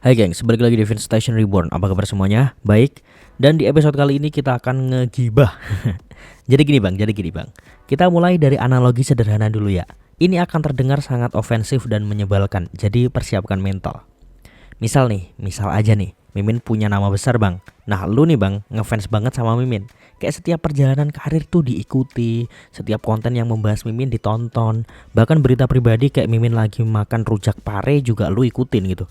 Hai gengs, balik lagi di Vince Station Reborn. Apa kabar semuanya? Baik. Dan di episode kali ini kita akan ngegibah. Jadi gini bang. Kita mulai dari analogi sederhana dulu ya. Ini akan terdengar sangat ofensif dan menyebalkan. Jadi persiapkan mental. Misal aja nih, Mimin punya nama besar bang. Nah lu nih bang, ngefans banget sama Mimin. Kayak setiap perjalanan karir tuh diikuti, setiap konten yang membahas Mimin ditonton. Bahkan berita pribadi kayak Mimin lagi makan rujak pare juga lu ikutin gitu.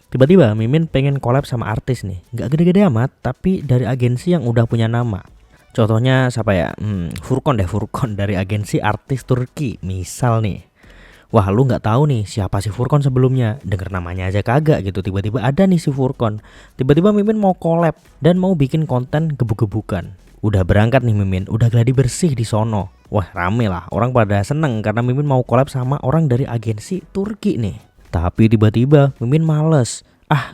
Tiba-tiba Mimin pengen collab sama artis nih. Gak gede-gede amat, tapi dari agensi yang udah punya nama. Contohnya siapa ya? Furkon dari agensi artis Turki. Misal nih. Wah lu gak tahu nih siapa si Furkon sebelumnya. Denger namanya aja kagak gitu. Tiba-tiba ada nih si Furkon. Tiba-tiba Mimin mau collab dan mau bikin konten gebuk-gebukan. Udah berangkat nih Mimin, udah gladi bersih di sono. Wah rame lah, orang pada seneng karena Mimin mau collab sama orang dari agensi Turki nih. Tapi tiba-tiba Mimin males.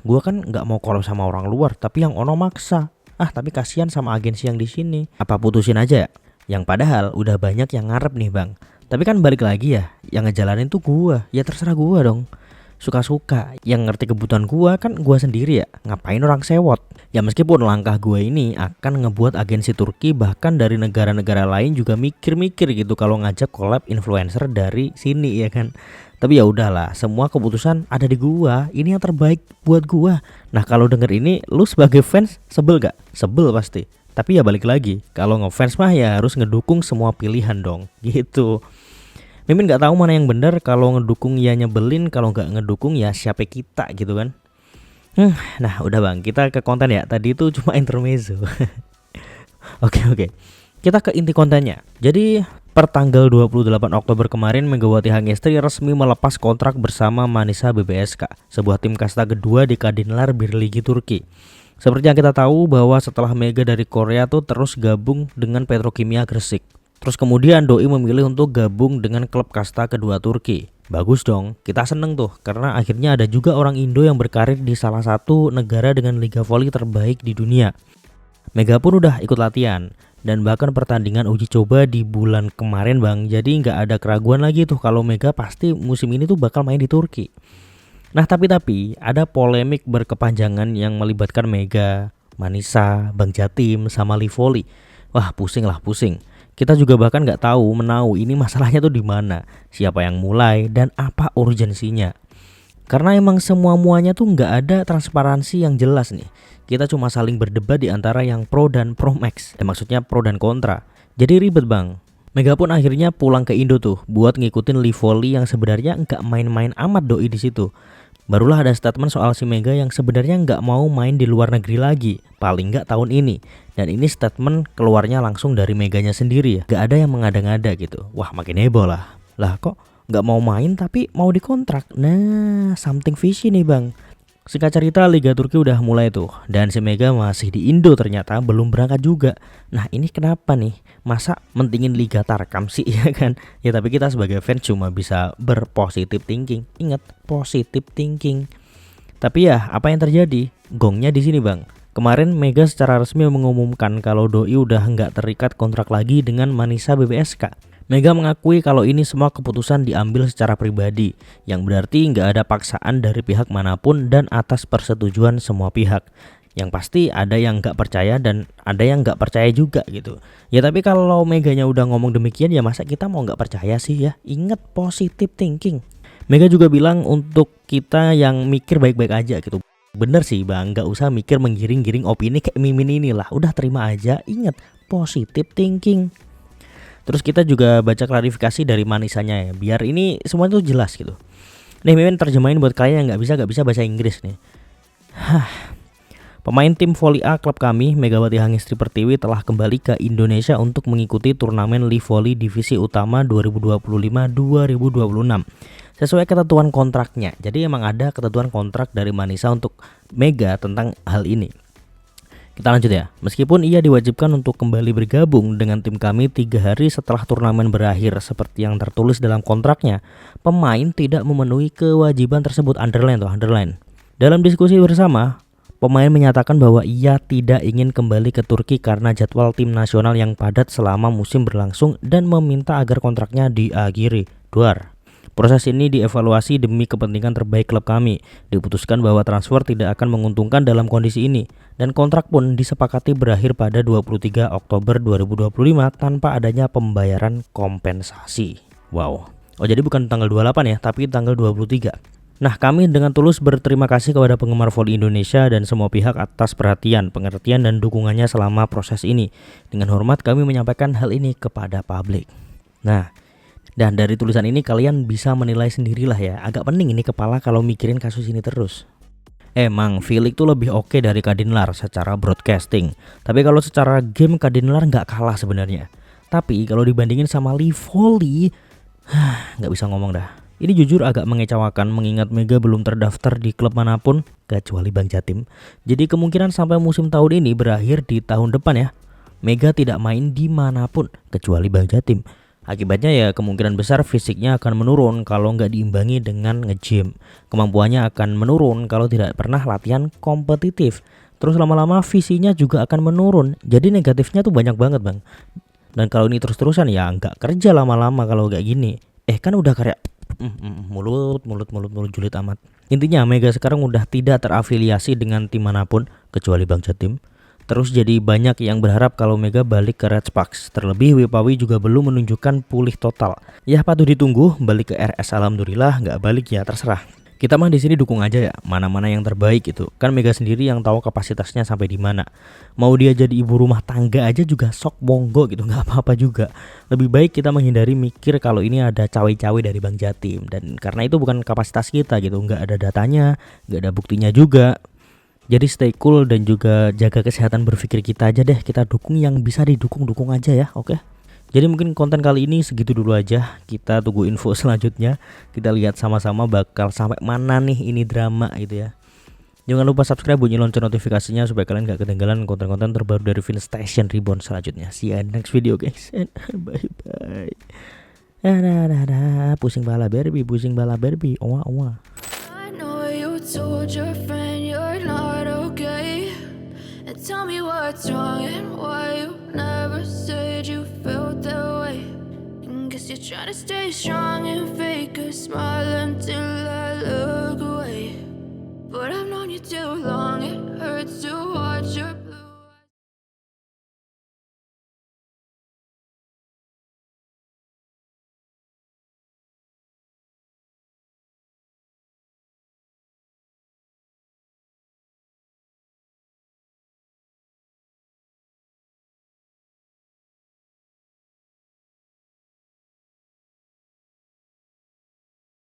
Gua kan nggak mau collab sama orang luar, tapi yang ono maksa. Tapi kasihan sama agensi yang di sini. Apa putusin aja ya? Yang padahal udah banyak yang ngarep nih bang. Tapi kan balik lagi ya, yang ngejalanin tuh gua. Ya terserah gua dong. Suka-suka, yang ngerti kebutuhan gua kan gua sendiri ya. Ngapain orang sewot? Ya meskipun langkah gua ini akan ngebuat agensi Turki bahkan dari negara-negara lain juga mikir-mikir gitu kalau ngajak collab influencer dari sini ya kan. Tapi ya udahlah, semua keputusan ada di gua. Ini yang terbaik buat gua. Nah, kalau denger ini lu sebagai fans sebel gak? Sebel pasti. Tapi ya balik lagi, kalau ngefans mah ya harus ngedukung semua pilihan dong. Gitu. Mimin gak tahu mana yang benar, kalau ngedukung ya nyebelin, kalau gak ngedukung ya siapa kita gitu kan. Nah, udah bang, kita ke konten ya. Tadi itu cuma intermezzo. Oke. Kita ke inti kontennya. Jadi per tanggal 28 Oktober kemarin Megawati Hangestri resmi melepas kontrak bersama Manisa BBSK, sebuah tim kasta kedua di Kadinler Birligi Turki. Seperti yang kita tahu bahwa setelah Mega dari Korea tuh terus gabung dengan Petrokimia Gresik. Terus kemudian Doi memilih untuk gabung dengan klub kasta kedua Turki. Bagus dong, kita seneng tuh karena akhirnya ada juga orang Indo yang berkarir di salah satu negara dengan liga voli terbaik di dunia. Mega pun udah ikut latihan dan bahkan pertandingan uji coba di bulan kemarin bang. Jadi nggak ada keraguan lagi tuh kalau Mega pasti musim ini tuh bakal main di Turki. Nah tapi ada polemik berkepanjangan yang melibatkan Mega, Manisa, Bang Jatim, sama Livoli. Wah pusing. Kita juga bahkan nggak tahu menau ini masalahnya tuh di mana, siapa yang mulai dan apa urgensinya. Karena emang muanya tuh nggak ada transparansi yang jelas nih. Kita cuma saling berdebat di antara yang pro dan pro max. Maksudnya pro dan kontra. Jadi ribet bang. Mega pun akhirnya pulang ke Indo tuh buat ngikutin Livoli yang sebenarnya nggak main-main amat doi di situ. Barulah ada statement soal si Mega yang sebenarnya nggak mau main di luar negeri lagi, paling nggak tahun ini. Dan ini statement keluarnya langsung dari Meganya sendiri ya, nggak ada yang mengada-ngada gitu. Wah makin heboh lah. Lah kok nggak mau main tapi mau dikontrak? Nah something fishy nih bang. Singkat cerita Liga Turki udah mulai tuh dan si Mega masih di Indo ternyata belum berangkat juga. Nah ini kenapa nih? Masa mentingin Liga Tarkam sih ya kan? Ya tapi kita sebagai fans cuma bisa berpositif thinking. Ingat positif thinking. Tapi ya apa yang terjadi? Gongnya di sini bang. Kemarin Mega secara resmi mengumumkan kalau Doi udah nggak terikat kontrak lagi dengan Manisa BBSK. Mega mengakui kalau ini semua keputusan diambil secara pribadi, yang berarti nggak ada paksaan dari pihak manapun dan atas persetujuan semua pihak. Yang pasti ada yang nggak percaya dan ada yang nggak percaya juga gitu. Ya tapi kalau Meganya udah ngomong demikian ya masa kita mau nggak percaya sih ya. Ingat positive thinking. Mega juga bilang untuk kita yang mikir baik-baik aja gitu. Bener sih bang, nggak usah mikir menggiring-giring opini kayak Mimin inilah. Udah terima aja, ingat positive thinking. Terus kita juga baca klarifikasi dari Manisanya ya, biar ini semua itu jelas gitu. Nih Mimin terjemahin buat kalian yang nggak bisa bahasa Inggris nih. Pemain tim voli A klub kami, Megawati Hangestri Pertiwi telah kembali ke Indonesia untuk mengikuti turnamen Live Volley Divisi Utama 2025-2026 sesuai ketentuan kontraknya. Jadi emang ada ketentuan kontrak dari Manisa untuk Mega tentang hal ini. Kita lanjut ya. Meskipun ia diwajibkan untuk kembali bergabung dengan tim kami 3 hari setelah turnamen berakhir seperti yang tertulis dalam kontraknya, pemain tidak memenuhi kewajiban tersebut. Underline. Dalam diskusi bersama, pemain menyatakan bahwa ia tidak ingin kembali ke Turki karena jadwal tim nasional yang padat selama musim berlangsung dan meminta agar kontraknya diakhiri. Duar. Proses ini dievaluasi demi kepentingan terbaik klub kami. Diputuskan bahwa transfer tidak akan menguntungkan dalam kondisi ini dan kontrak pun disepakati berakhir pada 23 Oktober 2025 tanpa adanya pembayaran kompensasi. Wow. Oh, jadi bukan tanggal 28 ya, tapi tanggal 23. Nah, kami dengan tulus berterima kasih kepada penggemar voli Indonesia dan semua pihak atas perhatian, pengertian, dan dukungannya selama proses ini. Dengan hormat kami menyampaikan hal ini kepada publik. Nah, dan dari tulisan ini kalian bisa menilai sendirilah ya. Agak pening ini kepala kalau mikirin kasus ini terus. Emang Filik tuh lebih oke dari Kadinlar secara broadcasting. Tapi kalau secara game Kadinlar nggak kalah sebenarnya. Tapi kalau dibandingin sama Lee Volley, nggak bisa ngomong dah. Ini jujur agak mengecewakan mengingat Mega belum terdaftar di klub manapun kecuali Bang Jatim. Jadi kemungkinan sampai musim tahun ini berakhir di tahun depan ya. Mega tidak main di manapun kecuali Bang Jatim. Akibatnya ya kemungkinan besar fisiknya akan menurun kalau nggak diimbangi dengan nge-gym. Kemampuannya akan menurun kalau tidak pernah latihan kompetitif. Terus lama-lama visinya juga akan menurun. Jadi negatifnya tuh banyak banget bang. Dan kalau ini terus-terusan ya nggak kerja lama-lama kalau nggak gini. Kan udah kayak mulut julid amat. Intinya Mega sekarang udah tidak terafiliasi dengan tim manapun kecuali Bang Jatim. Terus jadi banyak yang berharap kalau Mega balik ke Red Sparks. Terlebih Wipawi juga belum menunjukkan pulih total. Ya patut ditunggu, balik ke RS alhamdulillah, nggak balik ya terserah. Kita mah di sini dukung aja ya, mana-mana yang terbaik itu. Kan Mega sendiri yang tahu kapasitasnya sampai di mana. Mau dia jadi ibu rumah tangga aja juga sok monggo gitu, nggak apa-apa juga. Lebih baik kita menghindari mikir kalau ini ada cawe-cawe dari Bang Jatim. Dan karena itu bukan kapasitas kita gitu, nggak ada datanya, nggak ada buktinya juga. Jadi stay cool dan juga jaga kesehatan berpikir kita aja deh. Kita dukung yang bisa didukung aja ya, oke? Jadi mungkin konten kali ini segitu dulu aja. Kita tunggu info selanjutnya. Kita lihat sama-sama bakal sampai mana nih ini drama gitu ya. Jangan lupa subscribe, bunyi lonceng notifikasinya supaya kalian gak ketinggalan konten-konten terbaru dari Vinstation Reborn selanjutnya. See you in the next video guys. Bye-bye. Pusing bala Barbie. Owa. Told your friend you're not okay, and tell me what's wrong and why you never said you felt that way. And guess you're trying to stay strong and fake a smile until I look away. But I've known you too long, it hurts to